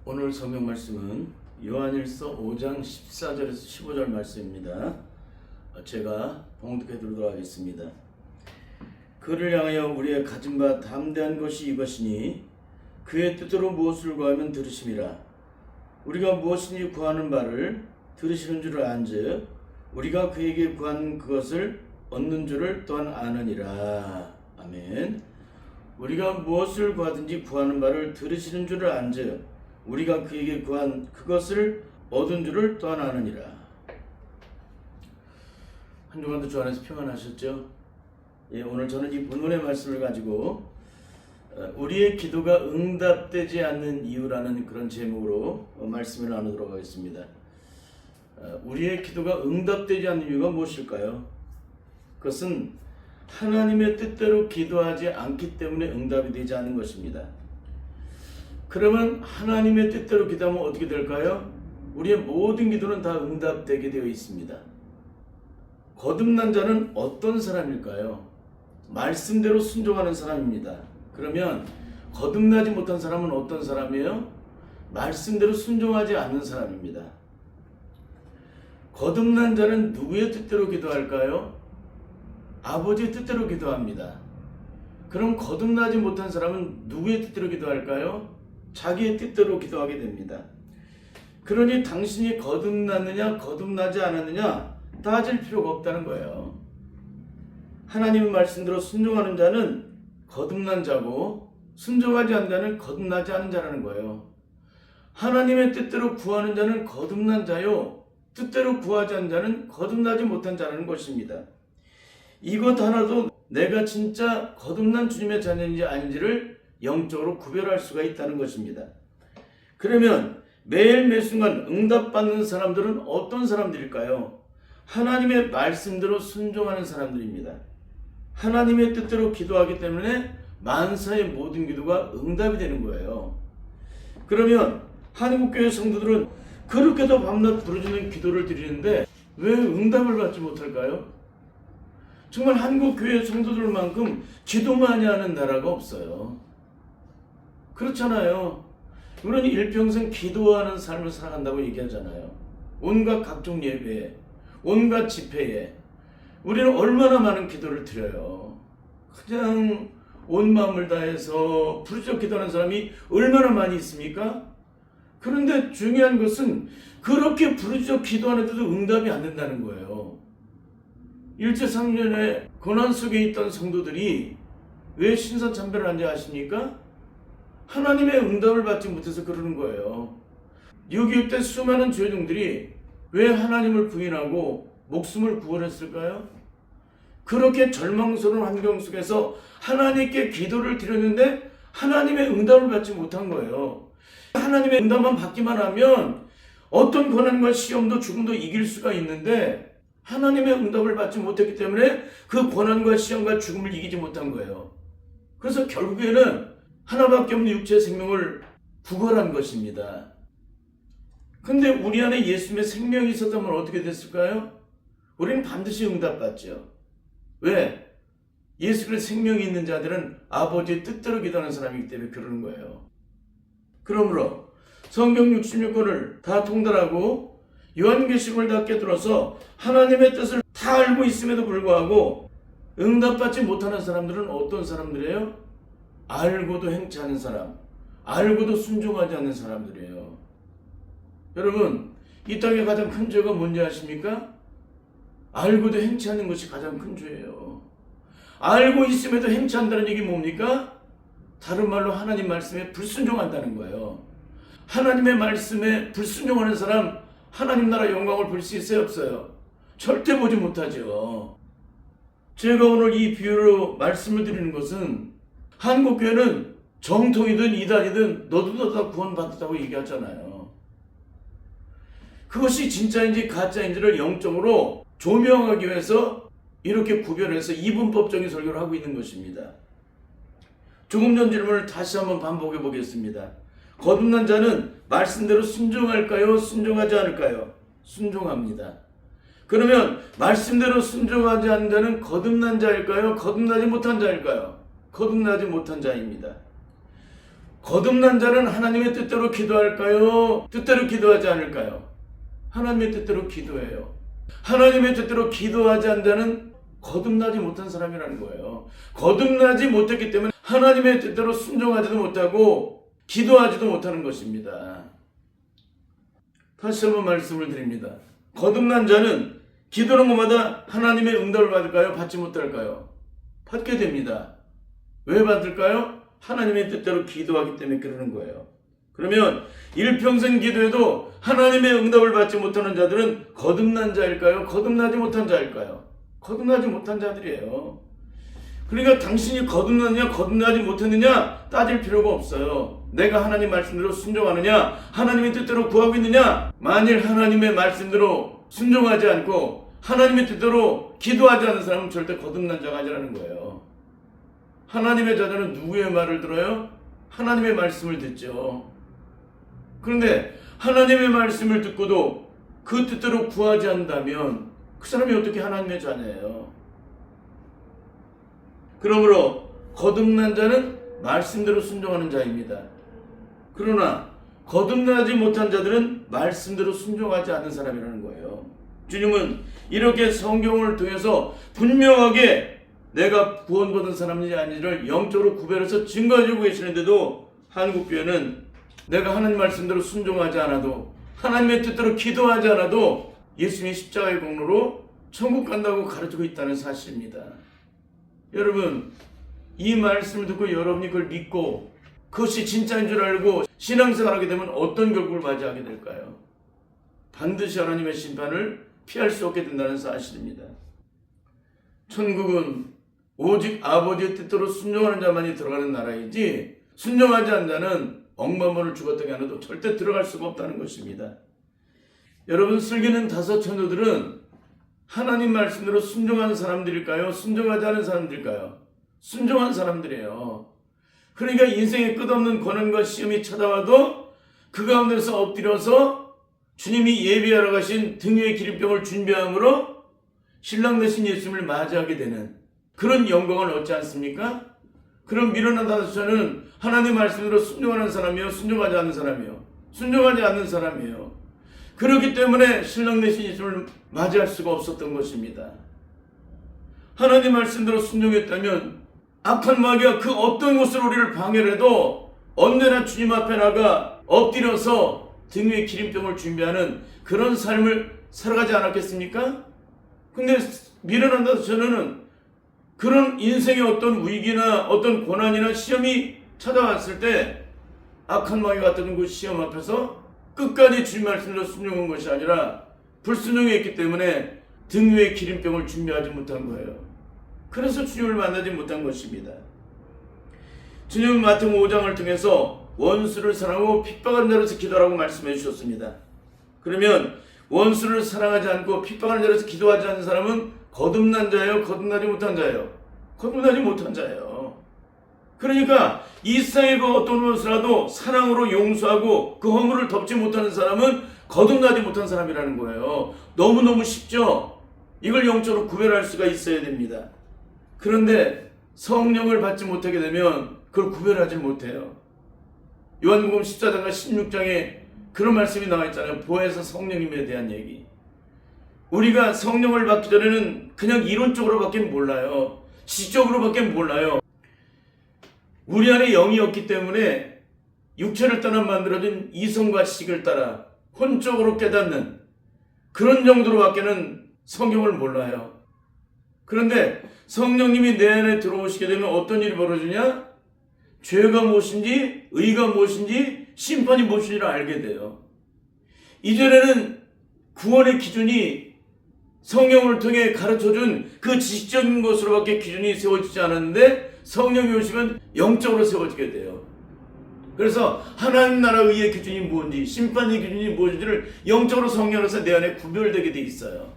오늘 성경 말씀은 요한일서 5장 14절에서 15절 말씀입니다. 제가 봉독해 드리도록 하겠습니다. 그를 향하여 우리의 가진 바 담대한 것이 이것이니 그의 뜻대로 무엇을 구하면 들으심이라. 우리가 무엇이니 구하는 바를 들으시는 줄을 안즉 우리가 그에게 구한 그것을 얻는 줄을 또한 아느니라. 아멘. 우리가 무엇을 구하든지 구하는 바를 들으시는 줄을 안즉 우리가 그에게 구한 그것을 얻은 줄을 또한 아느니라. 한 주간도 주 안에서 평안하셨죠? 오늘 저는 이 본문의 말씀을 가지고 우리의 기도가 응답되지 않는 이유라는 그런 제목으로 말씀을 나누도록 하겠습니다. 우리의 기도가 응답되지 않는 이유가 무엇일까요? 그것은 하나님의 뜻대로 기도하지 않기 때문에 응답이 되지 않는 것입니다. 그러면 하나님의 뜻대로 기도하면 어떻게 될까요? 우리의 모든 기도는 다 응답되게 되어 있습니다. 거듭난 자는 어떤 사람일까요? 말씀대로 순종하는 사람입니다. 그러면 거듭나지 못한 사람은 어떤 사람이에요? 말씀대로 순종하지 않는 사람입니다. 거듭난 자는 누구의 뜻대로 기도할까요? 아버지의 뜻대로 기도합니다. 그럼 거듭나지 못한 사람은 누구의 뜻대로 기도할까요? 자기의 뜻대로 기도하게 됩니다. 그러니 당신이 거듭났느냐 거듭나지 않았느냐 따질 필요가 없다는 거예요. 하나님의 말씀대로 순종하는 자는 거듭난 자고 순종하지 않는 자는 거듭나지 않은 자라는 거예요. 하나님의 뜻대로 구하는 자는 거듭난 자요, 뜻대로 구하지 않는 자는 거듭나지 못한 자라는 것입니다. 이것 하나도 내가 진짜 거듭난 주님의 자녀인지 아닌지를 영적으로 구별할 수가 있다는 것입니다. 그러면 매일 매순간 응답받는 사람들은 어떤 사람들일까요? 하나님의 말씀대로 순종하는 사람들입니다. 하나님의 뜻대로 기도하기 때문에 만사의 모든 기도가 응답이 되는 거예요. 그러면 한국교회 성도들은 그렇게도 밤낮 부르짖는 기도를 드리는데 왜 응답을 받지 못할까요? 정말 한국교회 성도들만큼 기도 많이 하는 나라가 없어요. 그렇잖아요. 우리는 일평생 기도하는 삶을 살아간다고 얘기하잖아요. 온갖 각종 예배에, 온갖 집회에 우리는 얼마나 많은 기도를 드려요. 그냥 온 마음을 다해서 부르짖어 기도하는 사람이 얼마나 많이 있습니까? 그런데 중요한 것은 그렇게 부르짖어 기도하는데도 응답이 안 된다는 거예요. 일제상년의 고난 속에 있던 성도들이 왜 신선참배를 한지 아십니까? 하나님의 응답을 받지 못해서 그러는 거예요. 6.25 때 수많은 죄종들이 왜 하나님을 부인하고 목숨을 구원했을까요? 그렇게 절망스러운 환경 속에서 하나님께 기도를 드렸는데 하나님의 응답을 받지 못한 거예요. 하나님의 응답만 받기만 하면 어떤 고난과 시험도 죽음도 이길 수가 있는데 하나님의 응답을 받지 못했기 때문에 그 고난과 시험과 죽음을 이기지 못한 거예요. 그래서 결국에는 하나밖에 없는 육체의 생명을 부활한 것입니다. 근데 우리 안에 예수님의 생명이 있었다면 어떻게 됐을까요? 우리는 반드시 응답받죠. 왜? 예수 그리스도의 생명이 있는 자들은 아버지의 뜻대로 기도하는 사람이기 때문에 그러는 거예요. 그러므로 성경 66권을 다 통달하고 요한계시록을 다 깨뚫어서 하나님의 뜻을 다 알고 있음에도 불구하고 응답받지 못하는 사람들은 어떤 사람들이에요? 알고도 행치 않는 사람, 알고도 순종하지 않는 사람들이에요. 여러분, 이 땅의 가장 큰 죄가 뭔지 아십니까? 알고도 행치 않는 것이 가장 큰 죄예요. 알고 있음에도 행치 않는다는 얘기 뭡니까? 다른 말로 하나님 말씀에 불순종한다는 거예요. 하나님의 말씀에 불순종하는 사람 하나님 나라 영광을 볼 수 있어요, 없어요? 절대 보지 못하죠. 제가 오늘 이 비유로 말씀을 드리는 것은 한국교회는 정통이든 이단이든 너도 다 구원받았다고 얘기하잖아요. 그것이 진짜인지 가짜인지를 영적으로 조명하기 위해서 이렇게 구별해서 이분법적인 설교를 하고 있는 것입니다. 조금 전 질문을 다시 한번 반복해 보겠습니다. 거듭난 자는 말씀대로 순종할까요? 순종하지 않을까요? 순종합니다. 그러면 말씀대로 순종하지 않는 자는 거듭난 자일까요? 거듭나지 못한 자일까요? 거듭나지 못한 자입니다. 거듭난 자는 하나님의 뜻대로 기도할까요? 뜻대로 기도하지 않을까요? 하나님의 뜻대로 기도해요. 하나님의 뜻대로 기도하지 않는 자는 거듭나지 못한 사람이라는 거예요. 거듭나지 못했기 때문에 하나님의 뜻대로 순종하지도 못하고 기도하지도 못하는 것입니다. 다시 한번 말씀을 드립니다. 거듭난 자는 기도하는 것마다 하나님의 응답을 받을까요? 받지 못할까요? 받게 됩니다. 왜 받을까요? 하나님의 뜻대로 기도하기 때문에 그러는 거예요. 그러면 일평생 기도해도 하나님의 응답을 받지 못하는 자들은 거듭난 자일까요? 거듭나지 못한 자일까요? 거듭나지 못한 자들이에요. 그러니까 당신이 거듭났느냐 거듭나지 못했느냐 따질 필요가 없어요. 내가 하나님 말씀대로 순종하느냐 하나님의 뜻대로 구하고 있느냐. 만일 하나님의 말씀대로 순종하지 않고 하나님의 뜻대로 기도하지 않는 사람은 절대 거듭난 자가 아니라는 거예요. 하나님의 자녀는 누구의 말을 들어요? 하나님의 말씀을 듣죠. 그런데 하나님의 말씀을 듣고도 그 뜻대로 구하지 않는다면 그 사람이 어떻게 하나님의 자녀예요? 그러므로 거듭난 자는 말씀대로 순종하는 자입니다. 그러나 거듭나지 못한 자들은 말씀대로 순종하지 않는 사람이라는 거예요. 주님은 이렇게 성경을 통해서 분명하게 내가 구원받은 사람인지 아닌지를 영적으로 구별해서 증거해주고 계시는데도 한국교회는 내가 하나님 말씀대로 순종하지 않아도 하나님의 뜻대로 기도하지 않아도 예수님의 십자가의 공로로 천국 간다고 가르치고 있다는 사실입니다. 여러분, 이 말씀을 듣고 여러분이 그걸 믿고 그것이 진짜인 줄 알고 신앙생활하게 되면 어떤 결국을 맞이하게 될까요? 반드시 하나님의 심판을 피할 수 없게 된다는 사실입니다. 천국은 오직 아버지의 뜻대로 순종하는 자만이 들어가는 나라이지 순종하지 않는 자는 억만문을 죽었다게 하나도 절대 들어갈 수가 없다는 것입니다. 여러분, 슬기는 다섯 천도들은 하나님 말씀대로 순종하는 사람들일까요? 순종하지 않은 사람들일까요? 순종한 사람들이에요. 그러니까 인생의 끝없는 고난과 시험이 찾아와도 그 가운데서 엎드려서 주님이 예비하러 가신 등유의 기름병을 준비함으로 신랑 되신 예수님을 맞이하게 되는 그런 영광을 얻지 않습니까? 그럼 미련한 다섯처는 하나님 말씀대로 순종하는 사람이요, 순종하지 않는 사람이요, 순종하지 않는 사람이에요. 그렇기 때문에 신랑 되신 예수님을 맞이할 수가 없었던 것입니다. 하나님 말씀대로 순종했다면 악한 마귀가 그 어떤 곳으로 우리를 방해를 해도 언제나 주님 앞에 나가 엎드려서 등 위에 기름병을 준비하는 그런 삶을 살아가지 않았겠습니까? 근데 미련한다 저는 그런 인생의 어떤 위기나 어떤 고난이나 시험이 찾아왔을 때 악한 마귀 같은 그 시험 앞에서 끝까지 주님 말씀대로 순종한 것이 아니라 불순종했기 때문에 등 위에 기름병을 준비하지 못한 거예요. 그래서 주님을 만나지 못한 것입니다. 주님은 마태복음 5장을 통해서 원수를 사랑하고 핍박하는 자로서 기도하라고 말씀해 주셨습니다. 그러면 원수를 사랑하지 않고 핍박하는 자로서 기도하지 않는 사람은 거듭난 자예요? 거듭나지 못한 자예요? 거듭나지 못한 자예요. 그러니까 이 세상의 그 어떤 원수라도 사랑으로 용서하고 그 허물을 덮지 못하는 사람은 거듭나지 못한 사람이라는 거예요. 너무너무 쉽죠? 이걸 영적으로 구별할 수가 있어야 됩니다. 그런데 성령을 받지 못하게 되면 그걸 구별하지 못해요. 요한복음 14장과 16장에 그런 말씀이 나와 있잖아요. 보혜사 성령님에 대한 얘기. 우리가 성령을 받기 전에는 그냥 이론적으로밖에 몰라요. 지적으로밖에 몰라요. 우리 안에 영이 없기 때문에 육체를 따라 만들어진 이성과 지식을 따라 혼적으로 깨닫는 그런 정도로밖에는 성경을 몰라요. 그런데 성령님이 내 안에 들어오시게 되면 어떤 일이 벌어지냐? 죄가 무엇인지, 의가 무엇인지, 심판이 무엇인지를 알게 돼요. 이전에는 구원의 기준이 성령을 통해 가르쳐준 그 지식적인 것으로밖에 기준이 세워지지 않았는데 성령이 오시면 영적으로 세워지게 돼요. 그래서 하나님 나라 의의 기준이 뭔지, 심판의 기준이 무엇인지를 영적으로 성령으로서 내 안에 구별되게 돼 있어요.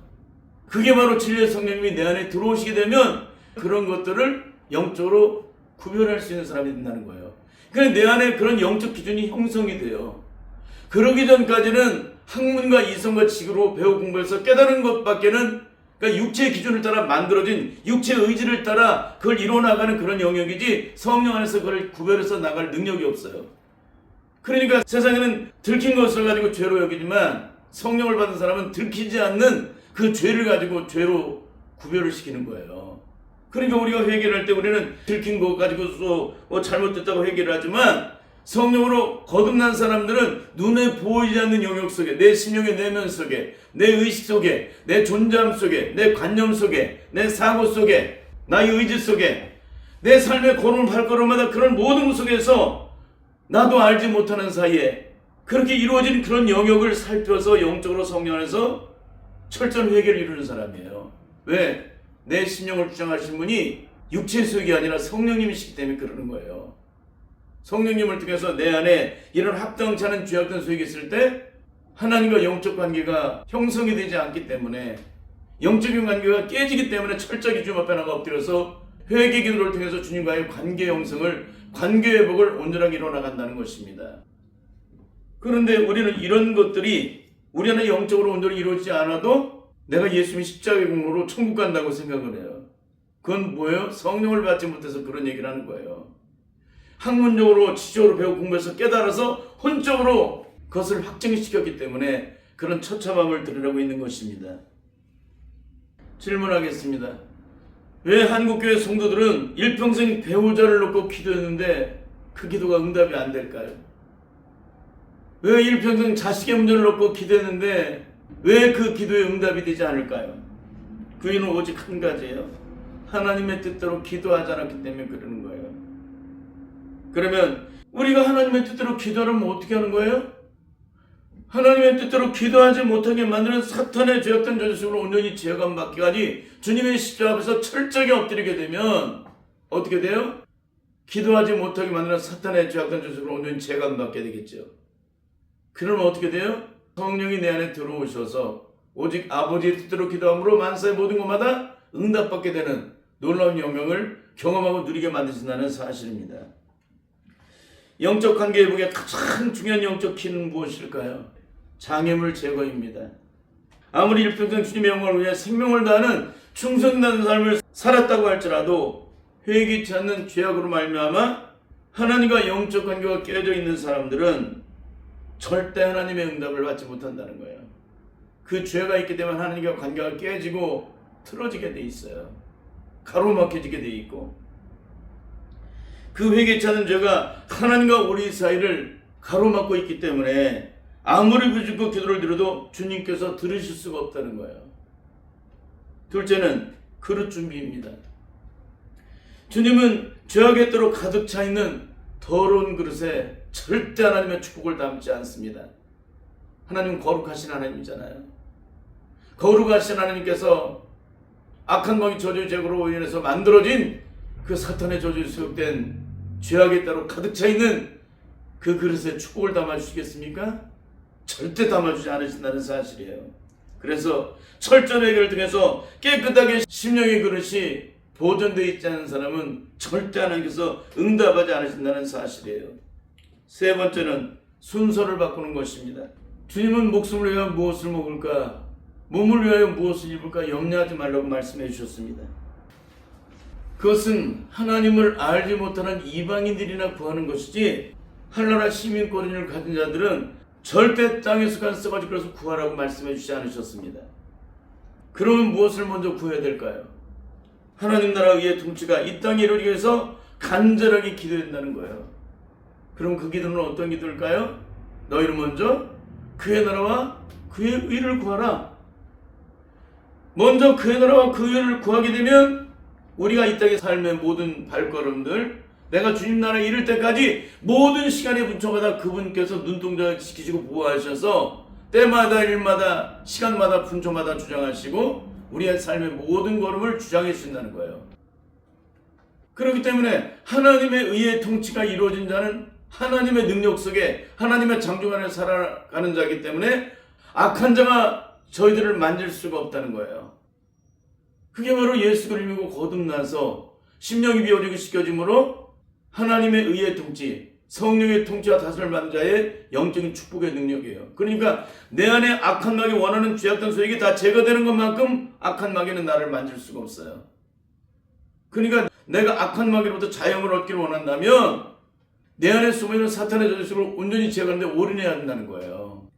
그게 바로 진리의 성령님이 내 안에 들어오시게 되면 그런 것들을 영적으로 구별할 수 있는 사람이 된다는 거예요. 그러니까 내 안에 그런 영적 기준이 형성이 돼요. 그러기 전까지는 학문과 이성과 지식으로 배워 공부해서 깨달은 것밖에는, 그러니까 그러니까 육체의 기준을 따라 만들어진 육체의 의지를 따라 그걸 이뤄나가는 그런 영역이지 성령 안에서 그걸 구별해서 나갈 능력이 없어요. 그러니까 세상에는 들킨 것을 가지고 죄로 여기지만 성령을 받은 사람은 들키지 않는 그 죄를 가지고 죄로 구별을 시키는 거예요. 그러니까 우리가 회개를 할 때 우리는 들킨 것 가지고서 잘못됐다고 회개를 하지만 성령으로 거듭난 사람들은 눈에 보이지 않는 영역 속에, 내 심령의 내면 속에, 내 의식 속에, 내 존재함 속에, 내 관념 속에, 내 사고 속에, 나의 의지 속에, 내 삶의 걸음 발걸음마다 그런 모든 속에서 나도 알지 못하는 사이에 그렇게 이루어진 그런 영역을 살펴서 영적으로 성령 안에서 철저한 회개를 이루는 사람이에요. 왜? 내 심령을 주장하신 분이 육체의 소욕이 아니라 성령님이시기 때문에 그러는 거예요. 성령님을 통해서 내 안에 이런 합당치 않은 죄악된 소욕이 있을 때 하나님과 영적 관계가 형성이 되지 않기 때문에, 영적인 관계가 깨지기 때문에 철저히 주님 앞에 나가 엎드려서 회개 기도를 통해서 주님과의 관계 형성을, 관계 회복을 온전하게 이뤄나간다는 것입니다. 그런데 우리는 이런 것들이 우리 안에 영적으로 온전히 이루어지지 않아도 내가 예수님이 십자가의 공로로 천국 간다고 생각을 해요. 그건 뭐예요? 성령을 받지 못해서 그런 얘기를 하는 거예요. 학문적으로 지적으로 배우고 공부해서 깨달아서 혼적으로 그것을 확증시켰기 때문에 그런 처참함을 드러내고 있는 것입니다. 질문하겠습니다. 왜 한국교회 성도들은 일평생 배우자를 놓고 기도했는데 그 기도가 응답이 안 될까요? 왜 일평생 자식의 문제를 놓고 기도했는데 왜 그 기도에 응답이 되지 않을까요? 그 이유는 오직 한 가지예요. 하나님의 뜻대로 기도하지 않았기 때문에 그러는 거예요. 그러면 우리가 하나님의 뜻대로 기도하면 어떻게 하는 거예요? 하나님의 뜻대로 기도하지 못하게 만드는 사탄의 죄악된 저주속으로 온전히 제어감받기까지 주님의 십자가 앞에서 철저하게 엎드리게 되면 어떻게 돼요? 기도하지 못하게 만드는 사탄의 죄악된 저주속으로 온전히 제어감받게 되겠죠. 그러면 어떻게 돼요? 성령이 내 안에 들어오셔서 오직 아버지의 뜻대로 기도함으로 만사의 모든 것마다 응답받게 되는 놀라운 영광을 경험하고 누리게 만드신다는 사실입니다. 영적 관계 회복의 가장 중요한 영적 키는 무엇일까요? 장애물 제거입니다. 아무리 일평생 주님의 영광을 위해 생명을 다하는 충성된 삶을 살았다고 할지라도 회개치 않는 죄악으로 말미암아 하나님과 영적 관계가 깨져 있는 사람들은 절대 하나님의 응답을 받지 못한다는 거예요. 그 죄가 있기 때문에 하나님과 관계가 깨지고 틀어지게 돼 있어요. 가로막혀지게 돼 있고, 그 회개치 않은 죄가 하나님과 우리 사이를 가로막고 있기 때문에 아무리 부르짖고 기도를 드려도 주님께서 들으실 수가 없다는 거예요. 둘째는 그릇 준비입니다. 주님은 죄악의 때로 가득 차 있는 더러운 그릇에 절대 하나님의 축복을 담지 않습니다. 하나님은 거룩하신 하나님이잖아요. 거룩하신 하나님께서 악한 마귀 저주의 제거로 인해서 만들어진 그 사탄의 저주에 소욕된 죄악의 때로 가득 차 있는 그 그릇에 축복을 담아주시겠습니까? 절대 담아주지 않으신다는 사실이에요. 그래서 철저한 회개를 통해서 깨끗하게 심령의 그릇이 보존되어 있지 않은 사람은 절대 하나님께서 응답하지 않으신다는 사실이에요. 세 번째는 순서를 바꾸는 것입니다. 주님은 목숨을 위하여 무엇을 먹을까, 몸을 위하여 무엇을 입을까 염려하지 말라고 말씀해 주셨습니다. 그것은 하나님을 알지 못하는 이방인들이나 구하는 것이지 한나라 시민권을 가진 자들은 절대 땅에 속한 썩어질 것을 구하라고 말씀해 주지 않으셨습니다. 그러면 무엇을 먼저 구해야 될까요? 하나님 나라 의의 통치가 이 땅에 이루어지기 위해서 간절하게 기도해야 된다는 거예요. 그럼 그 기도는 어떤 기도일까요? 너희는 먼저 그의 나라와 그의 의를 구하라. 먼저 그의 나라와 그 의를 구하게 되면 우리가 이 땅의 삶의 모든 발걸음들, 내가 주님 나라에 이를 때까지 모든 시간의 분초마다 그분께서 눈동자 지키시고 보호하셔서 때마다 일마다 시간마다 분초마다 주장하시고 우리의 삶의 모든 걸음을 주장해 주신다는 거예요. 그렇기 때문에 하나님의 의의 통치가 이루어진 자는 하나님의 능력 속에 하나님의 장중 안에 살아가는 자이기 때문에 악한 자가 저희들을 만질 수가 없다는 거예요. 그게 바로 예수 그리스도를 믿고 거듭나서 심령이 비워지고 씻겨짐으로 하나님의 의의 통치, 성령의 통치와 다스림을 받는 자의 영적인 축복의 능력이에요. 그러니까 내 안에 악한 마귀 원하는 죄악된 소액이 다 제거되는 것만큼 악한 마귀는 나를 만질 수가 없어요. 그러니까 내가 악한 마귀로부터 자유함을 얻기를 원한다면 내 안에 숨어있는 사탄의 저주를 온전히 제거하는데 올인해야 한다는 거예요.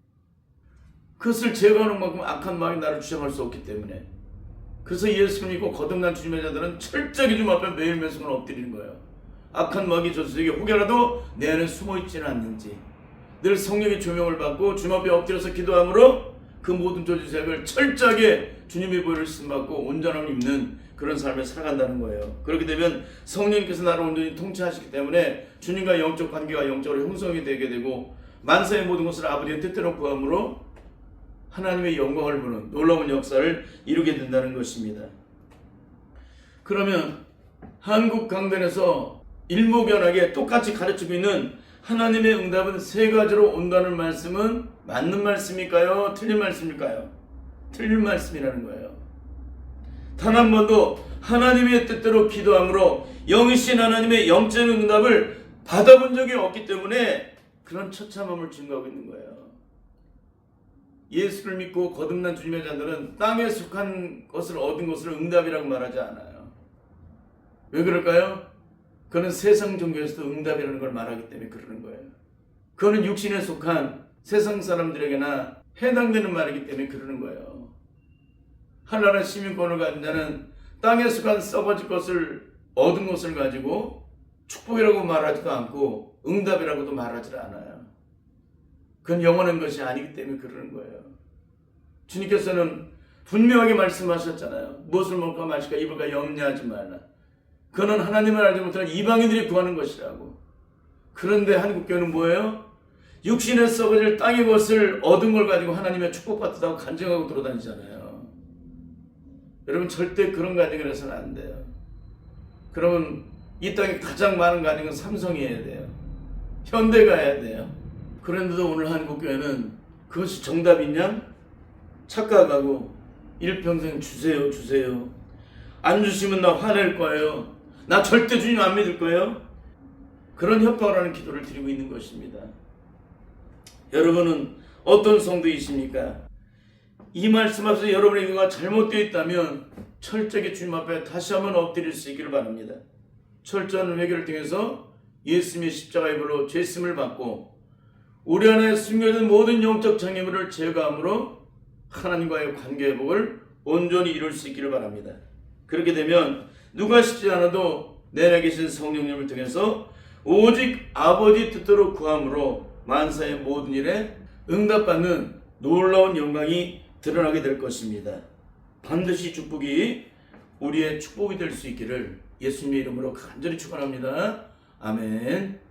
그것을 제거하는 만큼 악한 마귀 나를 주장할 수 없기 때문에. 그래서 예수를 믿고 거듭난 주님의 자들은 철저히 주님 앞에 매일 매순간 엎드리는 거예요. 악한 마귀 저주에게 혹여라도 내 안에 숨어있지는 않는지 늘 성령의 조명을 받고 주님 앞에 엎드려서 기도함으로 그 모든 저주색을 철저하게 주님의 보혈을 쓰임받고 온전함을 입는 그런 삶을 살아간다는 거예요. 그렇게 되면 성령님께서 나를 온전히 통치하시기 때문에 주님과 영적 관계가 영적으로 형성이 되게 되고 만사의 모든 것을 아버지의 뜻대로 구함으로 하나님의 영광을 보는 놀라운 역사를 이루게 된다는 것입니다. 그러면 한국 강단에서 일목연하게 똑같이 가르치고 있는 하나님의 응답은 세 가지로 온다는 말씀은 맞는 말씀일까요? 틀린 말씀일까요? 틀린 말씀이라는 거예요. 단 한 번도 하나님의 뜻대로 기도함으로 영이신 하나님의 영적인 응답을 받아본 적이 없기 때문에 그런 처참함을 증거하고 있는 거예요. 예수를 믿고 거듭난 주님의 자들은 땅에 속한 것을 얻은 것을 응답이라고 말하지 않아요. 왜 그럴까요? 그는 세상 종교에서도 응답이라는 걸 말하기 때문에 그러는 거예요. 그거는 육신에 속한 세상 사람들에게나 해당되는 말이기 때문에 그러는 거예요. 하나나라 시민권을 가진 자는 땅에 속한 썩어질 것을 얻은 것을 가지고 축복이라고 말하지도 않고 응답이라고도 말하지 않아요. 그건 영원한 것이 아니기 때문에 그러는 거예요. 주님께서는 분명하게 말씀하셨잖아요. 무엇을 먹을까 마실까 입을까 염려하지 말라. 그는 하나님을 알지 못하는 이방인들이 구하는 것이라고. 그런데 한국교회는 뭐예요? 육신에 썩어질 땅의 것을 얻은 걸 가지고 하나님의 축복받다고 간증하고 돌아다니잖아요. 여러분 절대 그런 가정을 해서는 안 돼요. 그러면 이 땅에 가장 많은 가정은 삼성이어야 돼요. 현대가 해야 돼요. 그런데도 오늘 한국교회는 그것이 정답이냐? 착각하고 일평생 주세요 주세요. 안 주시면 나 화낼 거예요. 나 절대 주님 안 믿을 거예요. 그런 협박을 하는 기도를 드리고 있는 것입니다. 여러분은 어떤 성도이십니까? 이 말씀 앞에서 여러분의 기도가 잘못되어 있다면 철저하게 주님 앞에 다시 한번 엎드릴 수 있기를 바랍니다. 철저한 회개를 통해서 예수님의 십자가의 불로 죄심을 받고 우리 안에 숨겨진 모든 영적 장애물을 제거함으로 하나님과의 관계 회복을 온전히 이룰 수 있기를 바랍니다. 그렇게 되면 누가 시키지 않아도 내 안에 계신 성령님을 통해서 오직 아버지 뜻대로 구함으로 만사의 모든 일에 응답받는 놀라운 영광이 드러나게 될 것입니다. 반드시 축복이 우리의 축복이 될 수 있기를 예수님의 이름으로 간절히 축원합니다. 아멘.